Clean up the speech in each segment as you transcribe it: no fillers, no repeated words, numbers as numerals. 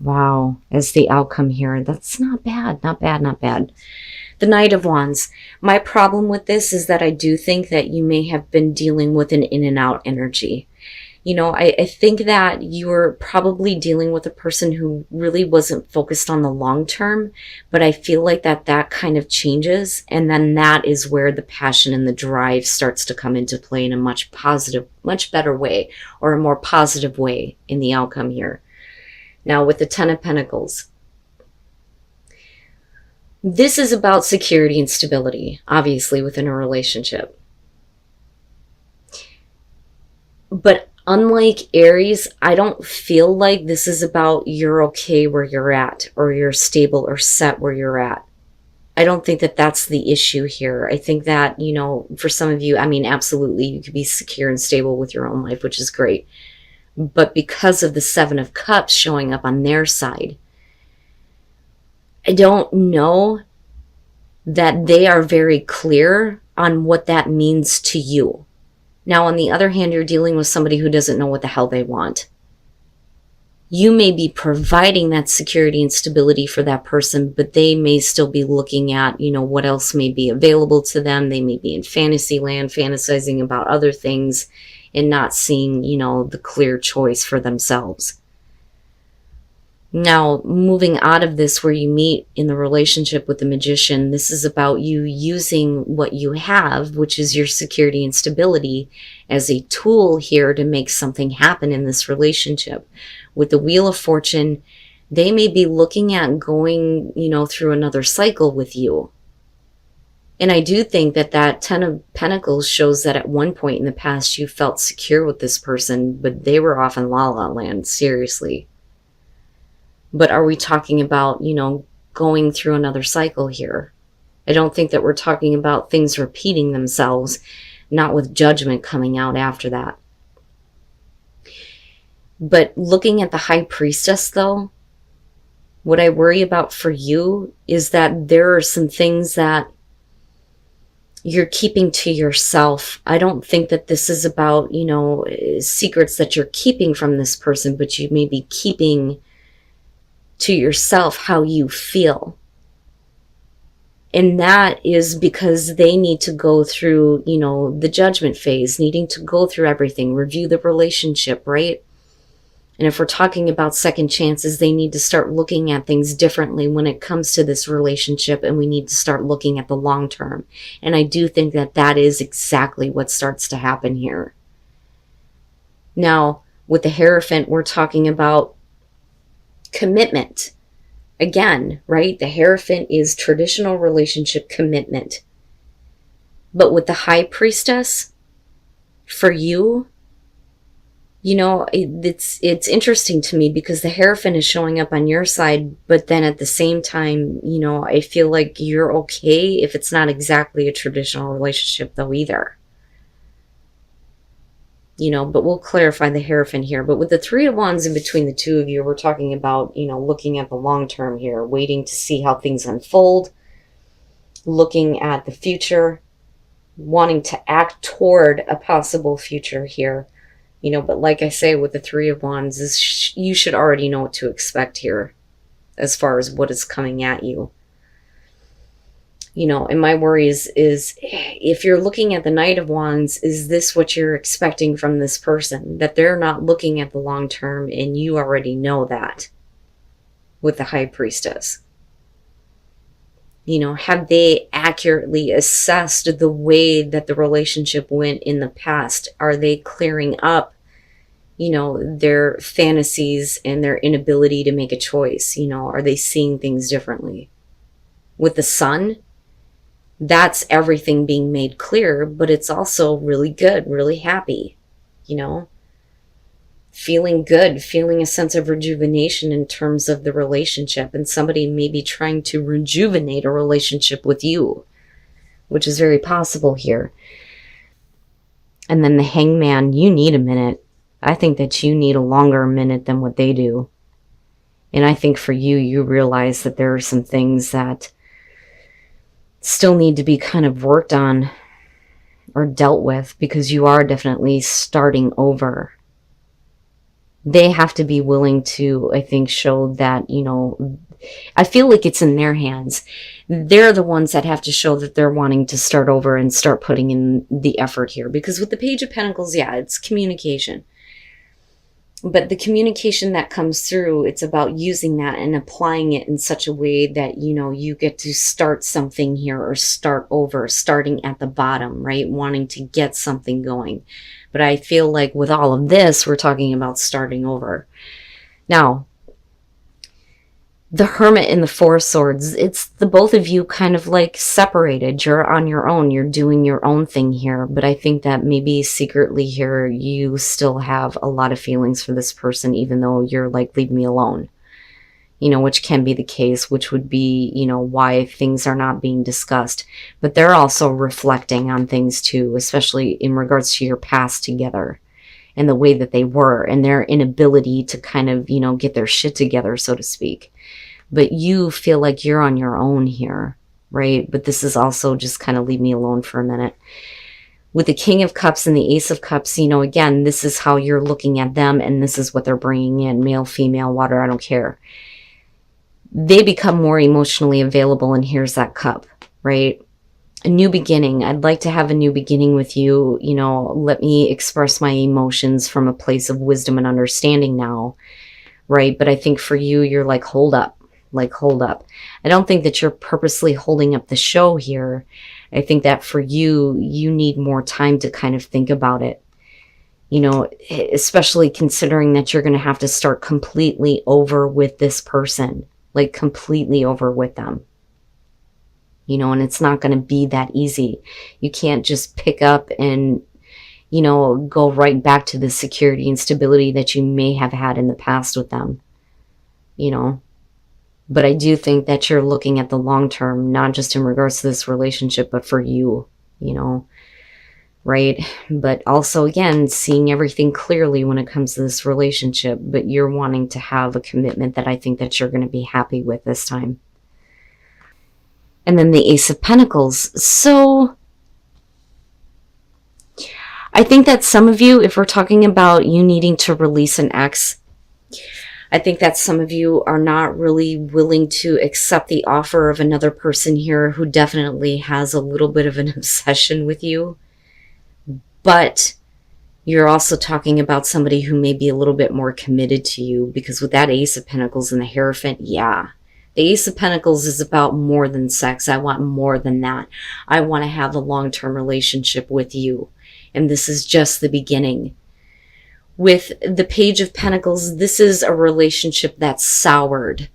Wow, as the outcome here. That's not bad, not bad, not bad. The Knight of Wands. My problem with this is that I do think that you may have been dealing with an in and out energy. I think that you were probably dealing with a person who really wasn't focused on the long term, but I feel like that kind of changes. And then that is where the passion and the drive starts to come into play in a much positive, much better way, or a more positive way in the outcome here. Now with the Ten of Pentacles, this is about security and stability, obviously, within a relationship. But unlike Aries, I don't feel like this is about you're okay where you're at, or you're stable or set where you're at. I don't think that that's the issue here. I think that, for some of you, I mean, absolutely, you could be secure and stable with your own life, which is great. But because of the Seven of Cups showing up on their side, I don't know that they are very clear on what that means to you. Now, on the other hand, you're dealing with somebody who doesn't know what the hell they want. You may be providing that security and stability for that person, but they may still be looking at, what else may be available to them. They may be in fantasy land, fantasizing about other things and not seeing, the clear choice for themselves. Now, moving out of this, where you meet in the relationship with the Magician, this is about you using what you have, which is your security and stability, as a tool here to make something happen in this relationship. With the Wheel of Fortune, they may be looking at going, through another cycle with you. And I do think that Ten of Pentacles shows that at one point in the past you felt secure with this person, but they were off in La La Land, seriously. But are we talking about, going through another cycle here? I don't think that we're talking about things repeating themselves, not with judgment coming out after that. But looking at the High Priestess, though, what I worry about for you is that there are some things that you're keeping to yourself. I don't think that this is about, secrets that you're keeping from this person, but you may be keeping to yourself how you feel. And that is because they need to go through, the judgment phase, needing to go through everything, review the relationship, right? And if we're talking about second chances, they need to start looking at things differently when it comes to this relationship, and we need to start looking at the long term. And I do think that is exactly what starts to happen here. Now, with the Hierophant, we're talking about commitment. Again, right? The Hierophant is traditional relationship commitment. But with the High Priestess, for you, it's interesting to me because the Hierophant is showing up on your side, but then at the same time, I feel like you're okay if it's not exactly a traditional relationship though either. But we'll clarify the Hierophant here. But with the Three of Wands in between the two of you, we're talking about, looking at the long term here, waiting to see how things unfold, looking at the future, wanting to act toward a possible future here. But like I say, with the Three of Wands, you should already know what to expect here as far as what is coming at you. And my worry is if you're looking at the Knight of Wands, is this what you're expecting from this person? That they're not looking at the long term, and you already know that with the High Priestess. Have they accurately assessed the way that the relationship went in the past? Are they clearing up, their fantasies and their inability to make a choice? Are they seeing things differently? With the Sun, that's everything being made clear, but it's also really good, really happy, feeling good, feeling a sense of rejuvenation in terms of the relationship. And somebody may be trying to rejuvenate a relationship with you, which is very possible here. And then the Hangman, you need a minute. I think that you need a longer minute than what they do. And I think for you, you realize that there are some things that still need to be kind of worked on or dealt with, because you are definitely starting over. They have to be willing to, I think, show that, you know, I feel like it's in their hands. They're the ones that have to show that they're wanting to start over and start putting in the effort here. Because with the Page of Pentacles, yeah, it's communication. But the communication that comes through, it's about using that and applying it in such a way that, you know, you get to start something here or start over, starting at the bottom, right? Wanting to get something going. But I feel like with all of this, we're talking about starting over. Now, the Hermit and the Four of Swords, it's the both of you kind of like separated. You're on your own. You're doing your own thing here. But I think that maybe secretly here, you still have a lot of feelings for this person, even though you're like, leave me alone. You know, which can be the case, which would be, you know, why things are not being discussed. But they're also reflecting on things too, especially in regards to your past together and the way that they were and their inability to kind of, you know, get their shit together, so to speak. But you feel like you're on your own here, right? But this is also just kind of leave me alone for a minute. With the King of Cups and the Ace of Cups, you know, again, this is how you're looking at them and this is what they're bringing in. Male, female, water, I don't care. They become more emotionally available and here's that cup, right? A new beginning. I'd like to have a new beginning with you. You know, let me express my emotions from a place of wisdom and understanding now, right? But I think for you, you're like, hold up. Like, hold up. I don't think that you're purposely holding up the show here. I think that for you, you need more time to kind of think about it. You know, especially considering that you're going to have to start completely over with this person. Like, completely over with them. You know, and it's not going to be that easy. You can't just pick up and, you know, go right back to the security and stability that you may have had in the past with them. You know. But I do think that you're looking at the long term, not just in regards to this relationship, but for you, you know, right? But also, again, seeing everything clearly when it comes to this relationship, but you're wanting to have a commitment that I think that you're going to be happy with this time. And then the Ace of Pentacles. So I think that some of you, if we're talking about you needing to release an ex, I think that some of you are not really willing to accept the offer of another person here who definitely has a little bit of an obsession with you. But you're also talking about somebody who may be a little bit more committed to you, because with that Ace of Pentacles and the Hierophant, yeah. The Ace of Pentacles is about more than sex. I want more than that. I want to have a long-term relationship with you. And this is just the beginning. With the Page of Pentacles, this is a relationship that's soured.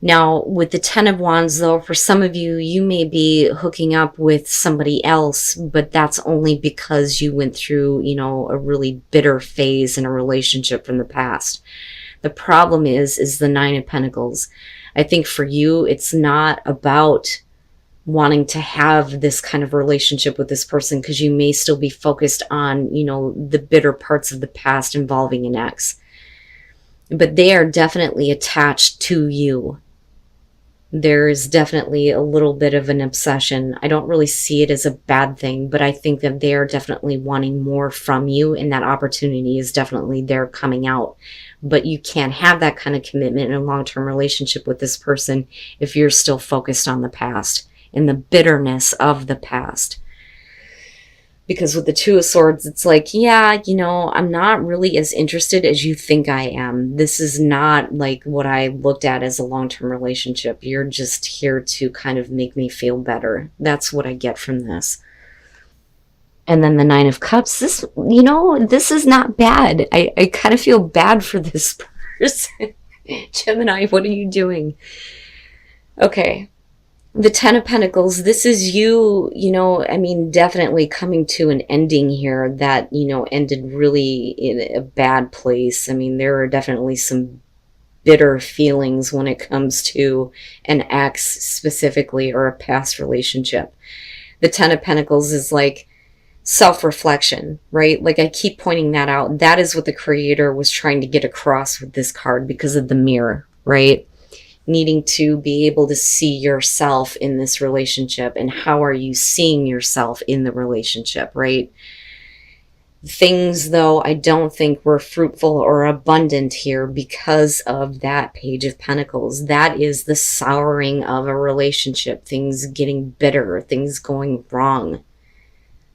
Now, with the Ten of Wands, though, for some of you, you may be hooking up with somebody else, but that's only because you went through, you know, a really bitter phase in a relationship from the past. The problem is the Nine of Pentacles. I think for you, it's not about wanting to have this kind of relationship with this person, because you may still be focused on, you know, the bitter parts of the past involving an ex. But they are definitely attached to you. There's definitely a little bit of an obsession. I don't really see it as a bad thing, but I think that they are definitely wanting more from you, and that opportunity is definitely there coming out. But you can't have that kind of commitment in a long-term relationship with this person if you're still focused on the past and the bitterness of the past. Because with the Two of Swords, it's like, yeah, you know, I'm not really as interested as you think I am. This is not like what I looked at as a long-term relationship. You're just here to kind of make me feel better. That's what I get from this. And then the Nine of Cups, this, you know, this is not bad. I kind of feel bad for this person. Gemini, what are you doing? Okay. The Ten of Pentacles, this is you, you know, I mean, definitely coming to an ending here that, you know, ended really in a bad place. I mean, there are definitely some bitter feelings when it comes to an ex specifically, or a past relationship. The Ten of Pentacles is like self-reflection, right? Like, I keep pointing that out. That is what the creator was trying to get across with this card because of the mirror, right? Needing to be able to see yourself in this relationship, and how are you seeing yourself in the relationship, right? Things, though, I don't think were fruitful or abundant here because of that Page of Pentacles. That is the souring of a relationship, things getting bitter, things going wrong,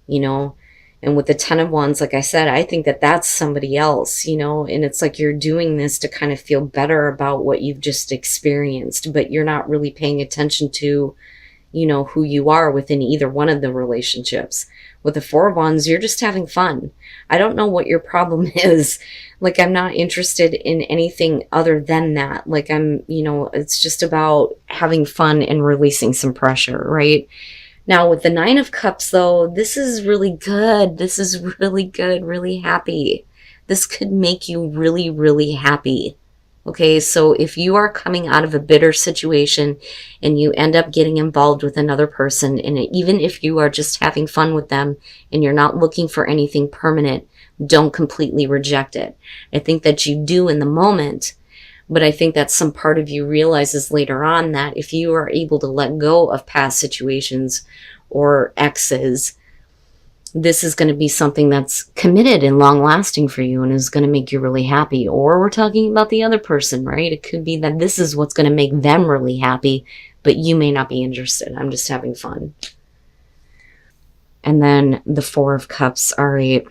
you know. And with the Ten of Wands, like I said, I think that that's somebody else, you know, and it's like you're doing this to kind of feel better about what you've just experienced, but you're not really paying attention to, you know, who you are within either one of the relationships. With the Four of Wands, you're just having fun. I don't know what your problem is. Like, I'm not interested in anything other than that. Like, you know, it's just about having fun and releasing some pressure, right? Now, with the Nine of Cups, though, this is really good. This is really good, really happy. This could make you really, really happy. Okay, so if you are coming out of a bitter situation and you end up getting involved with another person, and even if you are just having fun with them and you're not looking for anything permanent, don't completely reject it. I think that you do in the moment, but I think that some part of you realizes later on that if you are able to let go of past situations or exes, this is going to be something that's committed and long lasting for you and is going to make you really happy. Or we're talking about the other person, right? It could be that this is what's going to make them really happy, but you may not be interested. I'm just having fun. And then the Four of Cups. All right.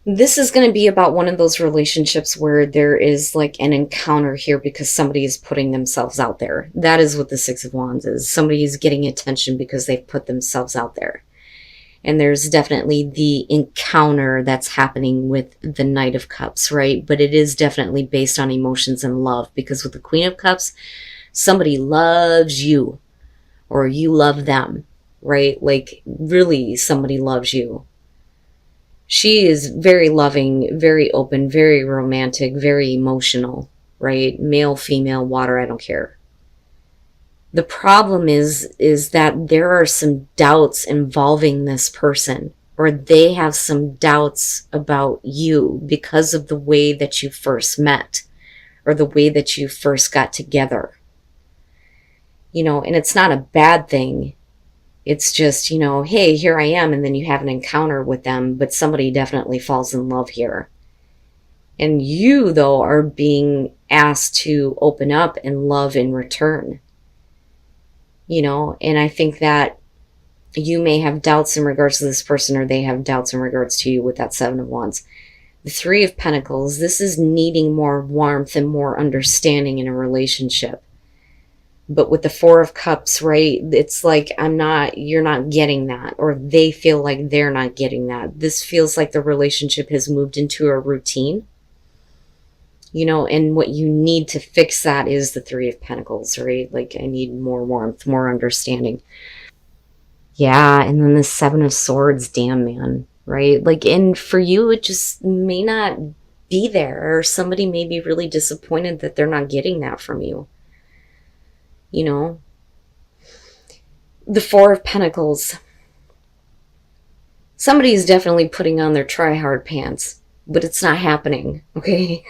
This is going to be about one of those relationships where there is like an encounter here because somebody is putting themselves out there. That is what the Six of Wands is. Somebody is getting attention because they've put themselves out there. And there's definitely the encounter that's happening with the Knight of Cups, right? But it is definitely based on emotions and love, because with the Queen of Cups, somebody loves you or you love them, right? Like really somebody loves you. She is very loving, very open, very romantic, very emotional, right? Male, female, water, I don't care. The problem is that there are some doubts involving this person, or they have some doubts about you because of the way that you first met or the way that you first got together. You know, and it's not a bad thing. It's just, you know, hey, here I am, and then you have an encounter with them, but somebody definitely falls in love here. And you, though, are being asked to open up and love in return. You know, and I think that you may have doubts in regards to this person, or they have doubts in regards to you with that Seven of Wands. The Three of Pentacles, this is needing more warmth and more understanding in a relationship. But with the Four of Cups, right, it's like you're not getting that, or they feel like they're not getting that. This feels like the relationship has moved into a routine, you know, and what you need to fix that is the Three of Pentacles, right? Like, I need more warmth, more understanding. Yeah, and then the Seven of Swords, damn, man, right? Like, and for you, it just may not be there, or somebody may be really disappointed that they're not getting that from you. You know, the Four of Pentacles. Somebody is definitely putting on their try-hard pants, but it's not happening, okay?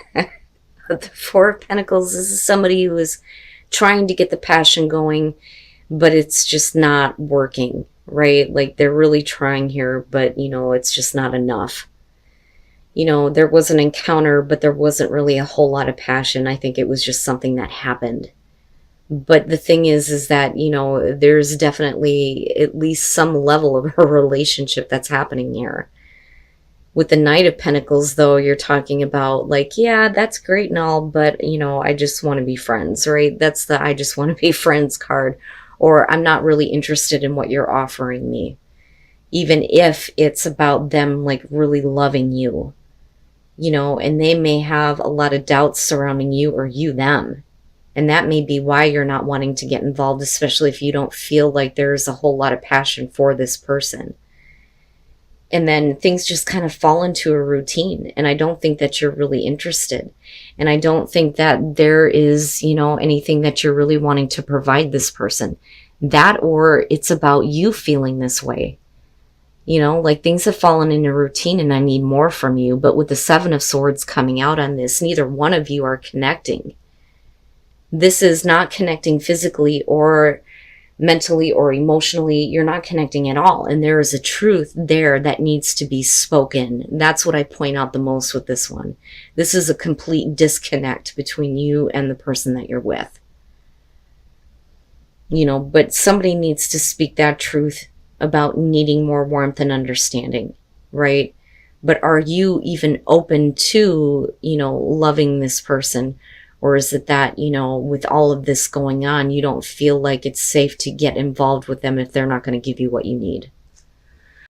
The Four of Pentacles, this is somebody who is trying to get the passion going, but it's just not working, right? Like, they're really trying here, but, you know, it's just not enough. You know, there was an encounter, but there wasn't really a whole lot of passion. I think it was just something that happened. But the thing is that, you know, there's definitely at least some level of a relationship that's happening here. With the Knight of Pentacles, though, you're talking about like, yeah, that's great and all, but, you know, I just want to be friends, right? That's the I just want to be friends card. Or I'm not really interested in what you're offering me. Even if it's about them like really loving you, you know, and they may have a lot of doubts surrounding you or you them. And that may be why you're not wanting to get involved, especially if you don't feel like there's a whole lot of passion for this person. And then things just kind of fall into a routine. And I don't think that you're really interested. And I don't think that there is, you know, anything that you're really wanting to provide this person. That, or it's about you feeling this way. You know, like things have fallen into routine and I need more from you. But with the Seven of Swords coming out on this, neither one of you are connecting. This is not connecting physically or mentally or emotionally, you're not connecting at all. And there is a truth there that needs to be spoken. That's what I point out the most with this one. This is a complete disconnect between you and the person that you're with. You know, but somebody needs to speak that truth about needing more warmth and understanding, right? But are you even open to, you know, loving this person? Or is it that, you know, with all of this going on, you don't feel like it's safe to get involved with them if they're not going to give you what you need?